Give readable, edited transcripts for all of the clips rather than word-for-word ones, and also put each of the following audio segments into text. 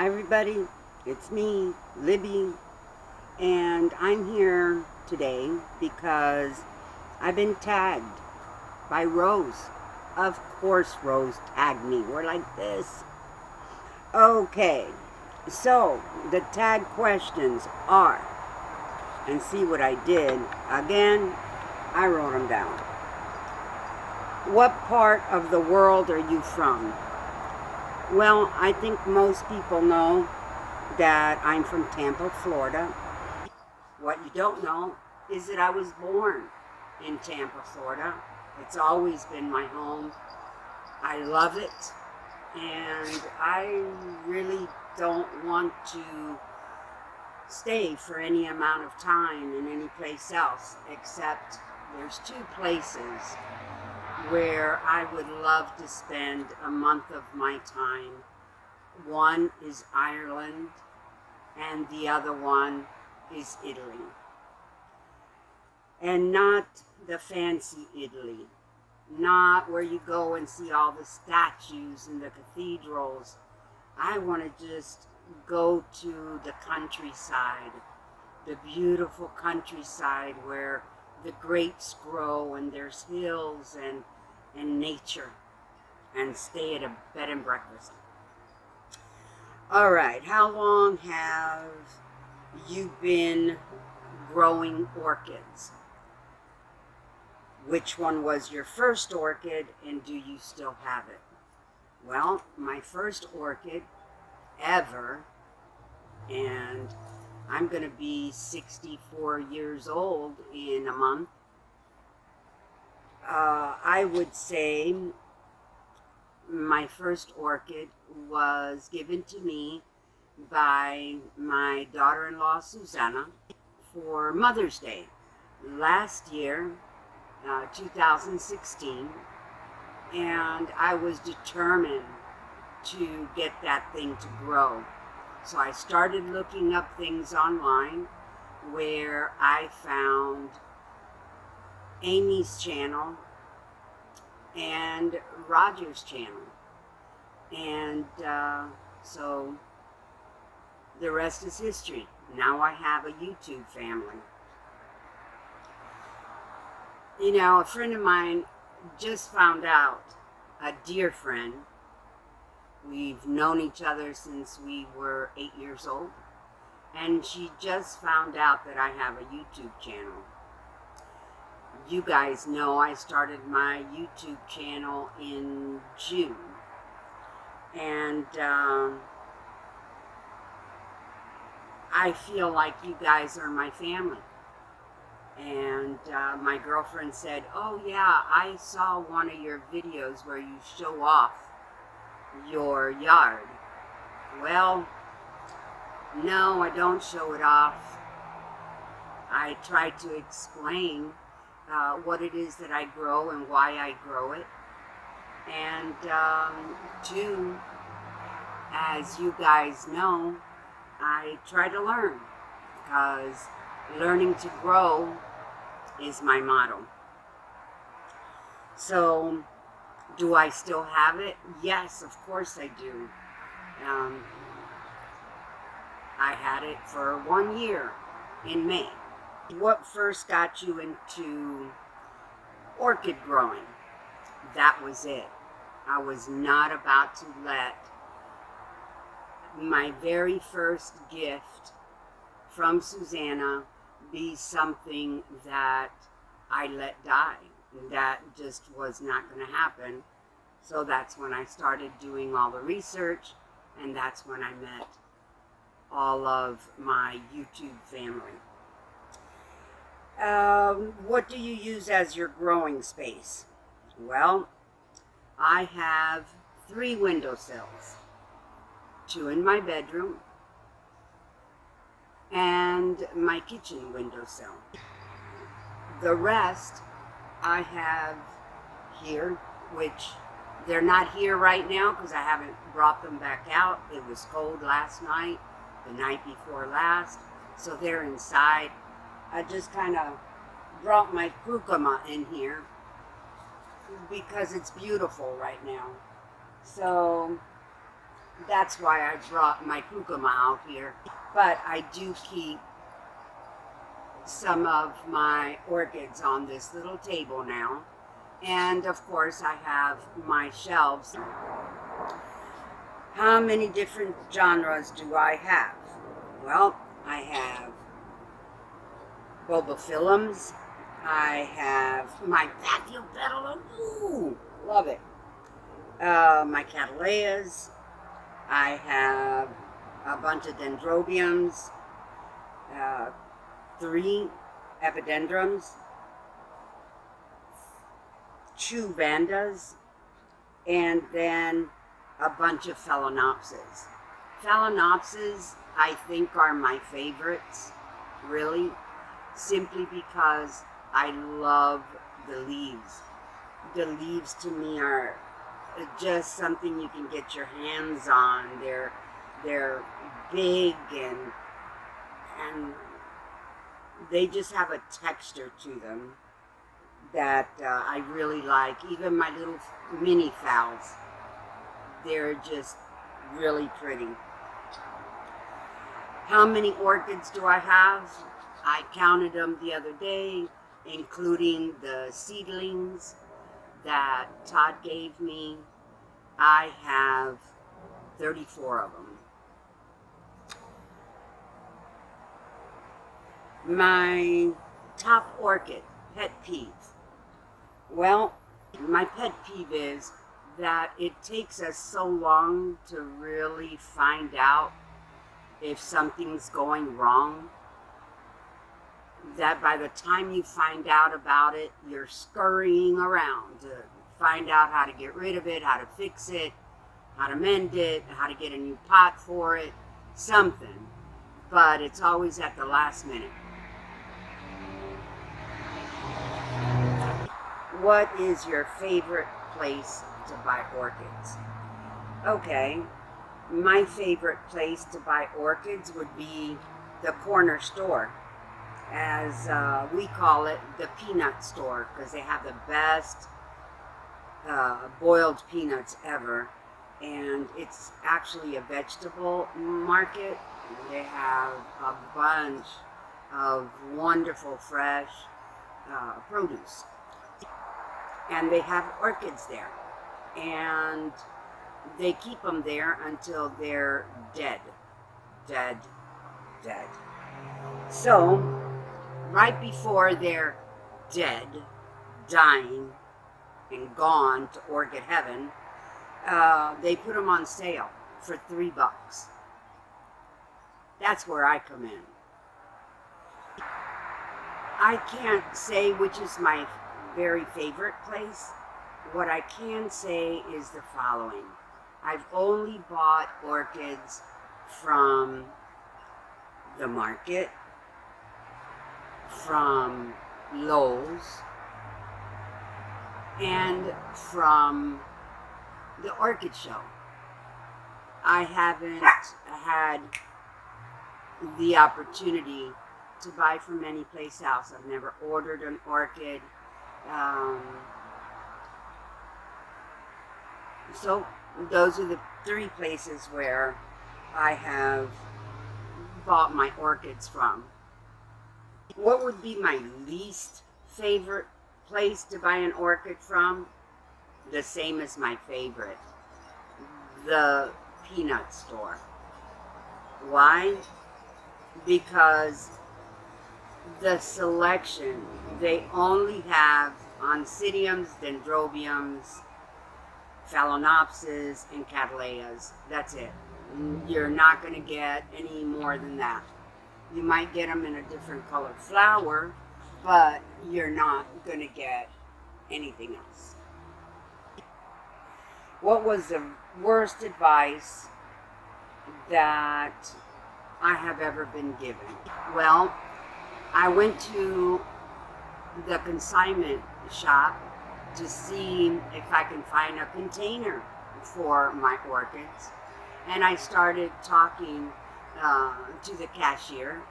Hi everybody, it's me, Libby, and I'm here today because I've been tagged by Rose. Of course Rose tagged me. We're like this. Okay, so the tag questions are, and see what I did. Again, I wrote them down. What part of the world are you from? Well, I think most people know that I'm from Tampa, Florida. What you don't know is that I was born in Tampa, Florida. It's always been my home. I love it, and I really don't want to stay for any amount of time in any place else, except there's two places where I would love to spend a month of my time. One is Ireland, and the other one is Italy. And not the fancy Italy, not where you go and see all the statues and the cathedrals. I want to just go to the countryside, the beautiful countryside where the grapes grow and there's hills and nature, and stay at a bed and breakfast. All right, how long have you been growing orchids? Which one was your first orchid, and do you still have it? Well, my first orchid ever, and I'm going to be 64 years old in a month. I would say my first orchid was given to me by my daughter-in-law, Susanna, for Mother's Day last year, 2016, and I was determined to get that thing to grow. So I started looking up things online, where I found Amy's channel and Roger's channel, and so the rest is history. Now I have a YouTube family. You know, a friend of mine just found out, a dear friend, we've known each other since we were 8 years old, and she just found out that I have a YouTube channel. You guys know I started my YouTube channel in June, and I feel like you guys are my family. And my girlfriend said, oh yeah, I saw one of your videos where you show off your yard. Well, no, I don't show it off. I try to explain what it is that I grow and why I grow it. And two, as you guys know, I try to learn, because learning to grow is my motto. So, do I still have it? Yes, of course I do. I had it for 1 year in May. What first got you into orchid growing? That was it. I was not about to let my very first gift from Susanna be something that I let die. That just was not going to happen. So that's when I started doing all the research, and that's when I met all of my YouTube family. What do you use as your growing space? Well, I have 3 windowsills, 2 in my bedroom and my kitchen windowsill. The rest I have here, which they're not here right now because I haven't brought them back out. It was cold last night, the night before last, so they're inside. I just kind of brought my curcuma in here because it's beautiful right now. So That's why I brought my kukuma out here. But I do keep some of my orchids on this little table now. And of course I have my shelves. How many different genres do I have? Well, I have bulbophyllums. I have my patio petalum. Ooh, love it. My cattleyas. I have a bunch of dendrobiums, 3 epidendrums, 2 vandas, and then a bunch of phalaenopsis. Phalaenopsis, I think, are my favorites, really, simply because I love the leaves. The leaves to me are just something you can get your hands on. They're big and they just have a texture to them that I really like. Even my little mini phals, they're just really pretty. How many orchids do I have? I counted them the other day, including the seedlings that Todd gave me. I have 34 of them. My top orchid, pet peeve. Well, my pet peeve is that it takes us so long to really find out if something's going wrong, that by the time you find out about it, you're scurrying around to find out how to get rid of it, how to fix it, how to mend it, how to get a new pot for it, something. But it's always at the last minute. What is your favorite place to buy orchids? Okay, my favorite place to buy orchids would be the corner store, as we call it, the peanut store, because they have the best boiled peanuts ever. And it's actually a vegetable market. They have a bunch of wonderful fresh produce. And they have orchids there. And they keep them there until they're dead. Dead. Dead. So, right before they're dead, dying, and gone to orchid heaven, they put them on sale for $3. That's where I come in. I can't say which is my very favorite place. What I can say is the following. I've only bought orchids from the market, from Lowe's, and from the orchid show. I haven't had the opportunity to buy from any place else. I've never ordered an orchid. So those are the 3 places where I have bought my orchids from. What would be my least favorite place to buy an orchid from? The same as my favorite, the peanut store. Why? Because the selection, they only have oncidiums, dendrobiums, phalaenopsis, and cattleyas. That's it. You're not going to get any more than that. You might get them in a different colored flower, but you're not going to get anything else. What was the worst advice that I have ever been given? Well, I went to the consignment shop to see if I can find a container for my orchids. And I started talking to the cashier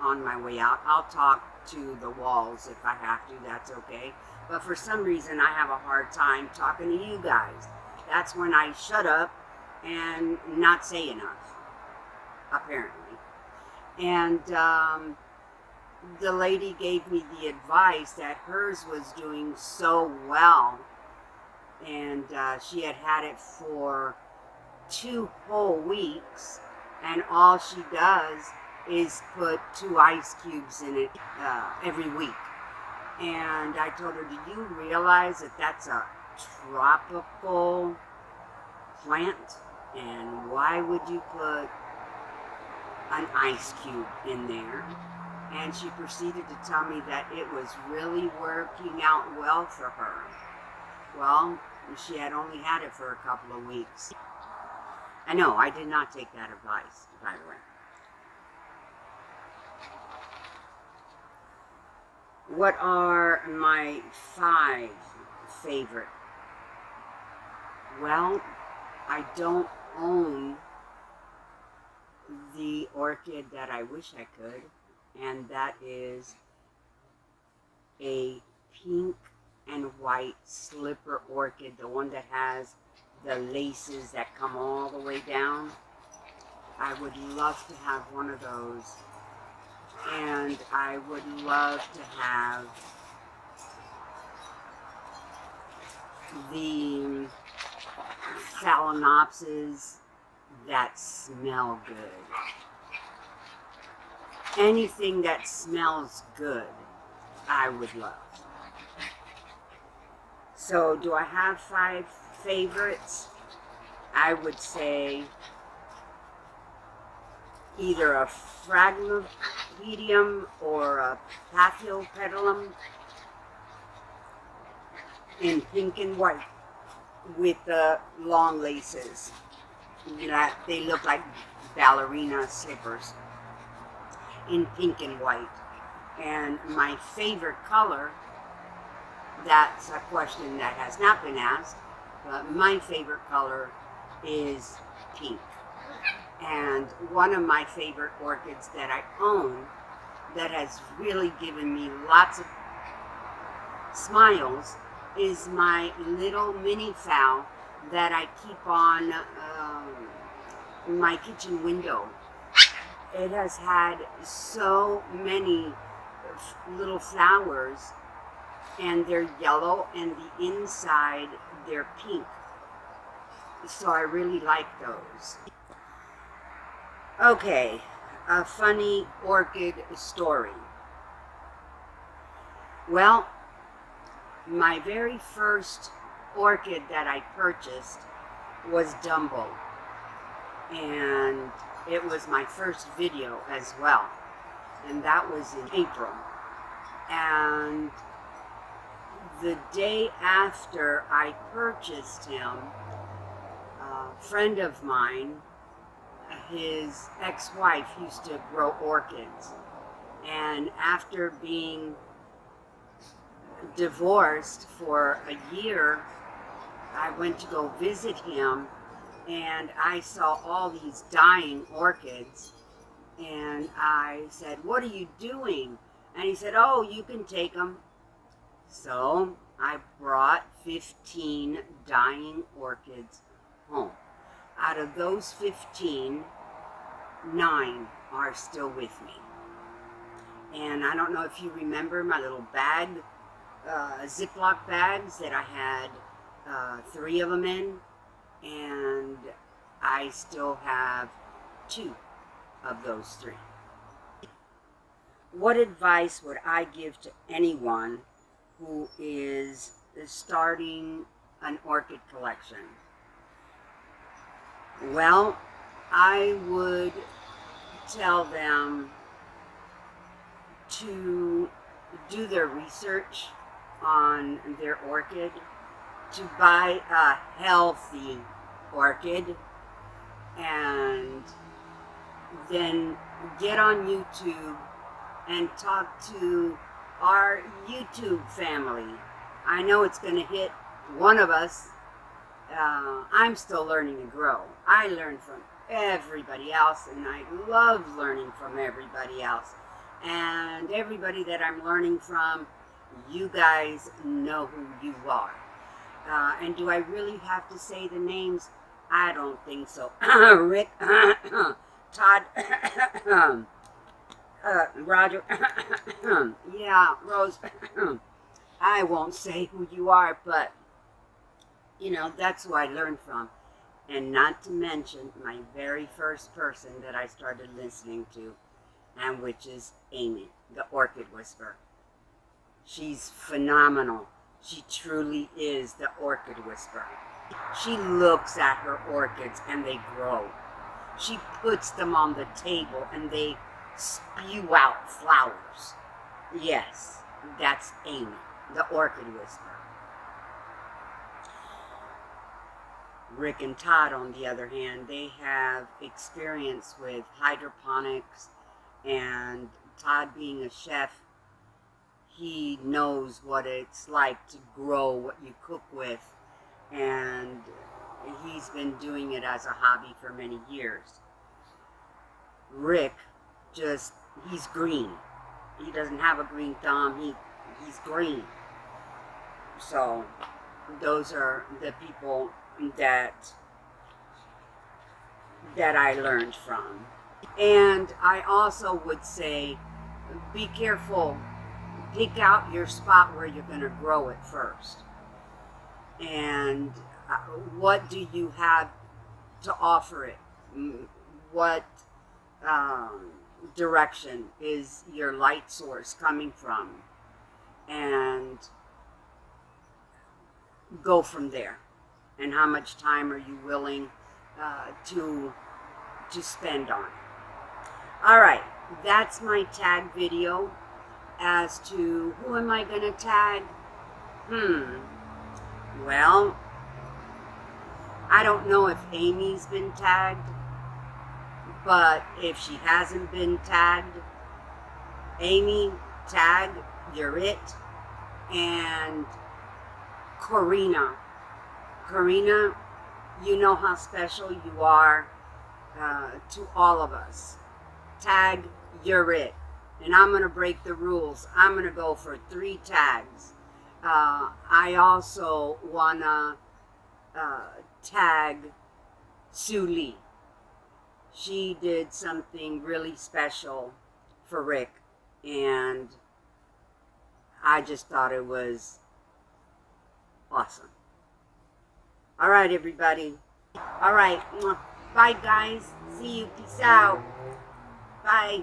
on my way out. I'll talk to the walls if I have to, that's okay. But for some reason, I have a hard time talking to you guys. That's when I shut up and not say enough, apparently. And the lady gave me the advice that hers was doing so well, and she had had it for 2 whole weeks, and all she does is put 2 ice cubes in it every week. And I told her, do you realize that that's a tropical plant? And why would you put an ice cube in there? And she proceeded to tell me that it was really working out well for her. Well, she had only had it for a couple of weeks. I know, I did not take that advice, by the way. What are my 5 favorite? Well, I don't own the orchid that I wish I could, and that is a pink and white slipper orchid, the one that has the laces that come all the way down. I would love to have one of those, and I would love to have the phalaenopsis that smell good. Anything that smells good, I would love. So do I have 5 favorites? I would say either a Phragmipedium or a Paphiopedilum in pink and white with the long laces. That they look like ballerina slippers in pink and white. And my favorite color, that's a question that has not been asked, but my favorite color is pink. And one of my favorite orchids that I own that has really given me lots of smiles is my little mini phal that I keep on my kitchen window. It has had so many little flowers, and they're yellow, and the inside they're pink. So I really like those. Okay, a funny orchid story. Well, my very first orchid that I purchased was Dumbo, and it was my first video as well, and that was in April. And the day after I purchased him, a friend of mine, his ex-wife used to grow orchids, and after being divorced for a year, I went to go visit him, and I saw all these dying orchids, and I said, "What are you doing?" And he said, "Oh, you can take them." So I brought 15 dying orchids home. Out of those 15, 9 are still with me. And I don't know if you remember my little bag, Ziploc bags that I had 3 of them in, and I still have 2 of those 3. What advice would I give to anyone who is starting an orchid collection? Well, I would tell them to do their research on their orchid, to buy a healthy orchid, and then get on YouTube and talk to our YouTube family. I know it's going to hit one of us. I'm still learning to grow. I learn from everybody else, and I love learning from everybody else. And everybody that I'm learning from, you guys know who you are. And do I really have to say the names? I don't think so. Rick, Todd, Roger, yeah, Rose. I won't say who you are, but you know, that's who I learned from. And not to mention my very first person that I started listening to, and which is Amy, the Orchid Whisperer. She's phenomenal. She truly is the Orchid Whisperer. She looks at her orchids and they grow. She puts them on the table and they spew out flowers. Yes, that's Amy, the Orchid Whisperer. Rick and Todd, on the other hand, they have experience with hydroponics, and Todd being a chef, he knows what it's like to grow what you cook with, and he's been doing it as a hobby for many years. Rick he's green. He doesn't have a green thumb, he's green. So those are the people that I learned from. And I also would say, be careful. Pick out your spot where you're going to grow it first. And what do you have to offer it? What direction is your light source coming from? And go from there. And how much time are you willing to spend on it? All right, that's my tag video. As to who am I going to tag? Well, I don't know if Amy's been tagged, but if she hasn't been tagged, Amy, tag, you're it. And Corina, you know how special you are to all of us. Tag, you're it. And I'm going to break the rules. I'm going to go for 3 tags. I also want to tag Suelee. She did something really special for Rick, and I just thought it was awesome. All right, everybody. All right. Bye, guys. See you. Peace out. Bye.